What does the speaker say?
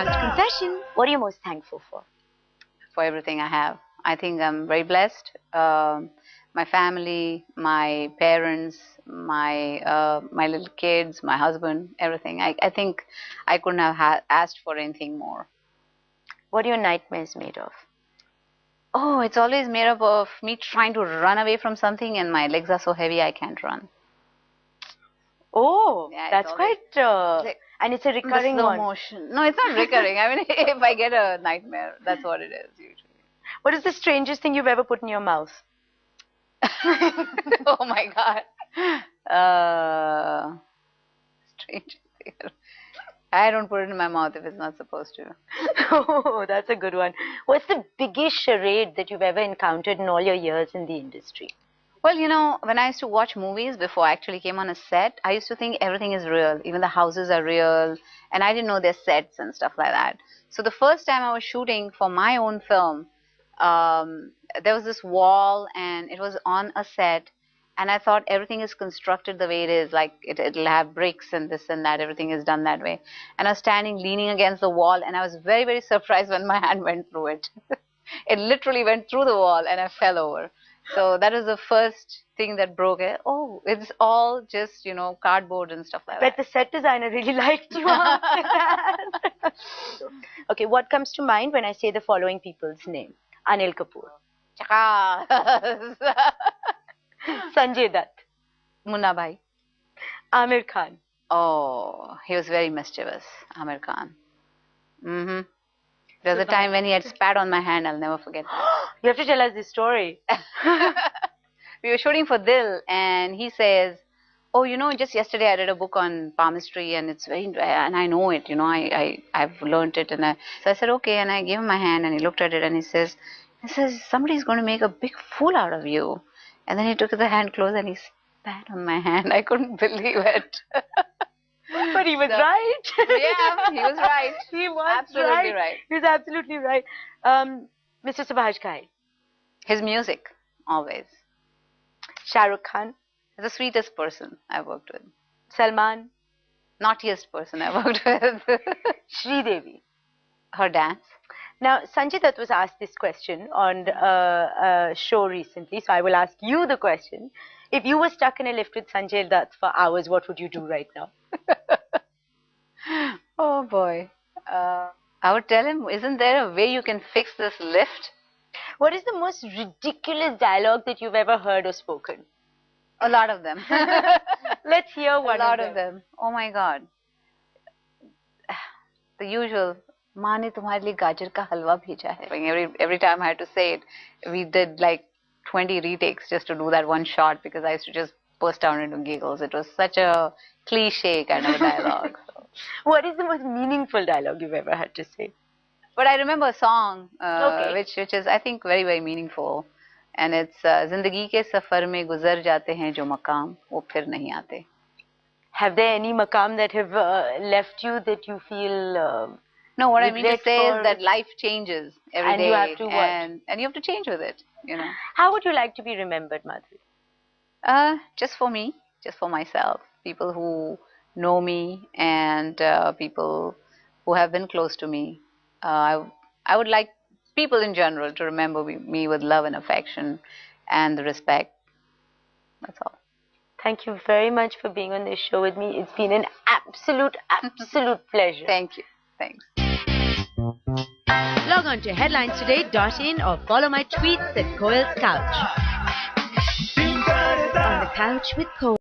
Couch Confession. What are you most thankful for? For everything I have. I think I'm very blessed. My family, my parents, my little kids, my husband, everything. I think I couldn't have asked for anything more. What are your nightmares made of? Oh, it's always made up of me trying to run away from something and my legs are so heavy I can't run. Oh, Yeah, that's quite... and it's a recurring slow one. motion. No, it's not recurring. I mean, if I get a nightmare, that's what it is usually. What is the strangest thing you've ever put in your mouth? Oh my God. Strange thing. I don't put it in my mouth if it's not supposed to. Oh, that's a good one. What's the biggest charade that you've ever encountered in all your years in the industry? Well, you know, when I used to watch movies before I actually came on a set, I used to think everything is real. Even the houses are real. And I didn't know their sets and stuff like that. So the first time I was shooting for my own film, there was this wall and it was on a set. And I thought everything is constructed the way it is, like it'll have bricks and this and that, everything is done that way. And I was standing leaning against the wall and I was very, very surprised when my hand went through it. It literally went through the wall and I fell over. So that was the first thing that broke it. Oh, it's all just, you know, cardboard and stuff like that. But the set designer really liked you after that. Okay, what comes to mind when I say the following people's name? Anil Kapoor. Sanjay Dutt. Munna Bhai. Amir Khan. Oh, he was very mischievous, Amir Khan. There was a time when he had spat on my hand, I'll never forget that. You have to tell us this story. We were shooting for Dil and he says, oh, you know, just yesterday I read a book on palmistry and it's very, and I know it, you know, I've learned it. And so I said, okay, and I gave him my hand and he looked at it and he says, somebody's going to make a big fool out of you. And then he took the hand close and he spat on my hand. I couldn't believe it. But he was right. Yeah, he was right. He was absolutely right. He was absolutely right. Mr. Subhash Ghai. His music, always. Shah Rukh Khan. The sweetest person I've worked with. Salman. Naughtiest person I've worked with. Sridevi. Her dance. Now, Sanjay Dutt was asked this question on a show recently, so I will ask you the question. If you were stuck in a lift with Sanjay Dutt for hours, what would you do right now? Oh boy. I would tell him, isn't there a way you can fix this lift? What is the most ridiculous dialogue that you've ever heard or spoken? A lot of them. Let's hear one A lot of them. Oh my God. The usual. माँ ने तुम्हारे लिए गाजर का हलवा भेजा है. Every time I had to say it, we did like 20 retakes just to do that one shot because I used to just burst out into giggles. It was such a cliche kind of a dialogue. So. What is the most meaningful dialogue you've ever had to say? But I remember a song which is I think very, very meaningful. And it's जिंदगी के सफर में गुजर जाते हैं जो मकाम वो फिर नहीं आते. Have there any maqam that have left you that you feel... No, what I mean to say is that life changes every day. You have to and you have to change with it, you know. How would you like to be remembered, Madhuri? Just for me, just for myself. People who know me and people who have been close to me. I would like people in general to remember me with love and affection and the respect. That's all. Thank you very much for being on this show with me. It's been an absolute pleasure. Thank you. Thanks. Log on to headlinestoday.in or follow my tweets at Koel's Couch. On the Couch with Koel.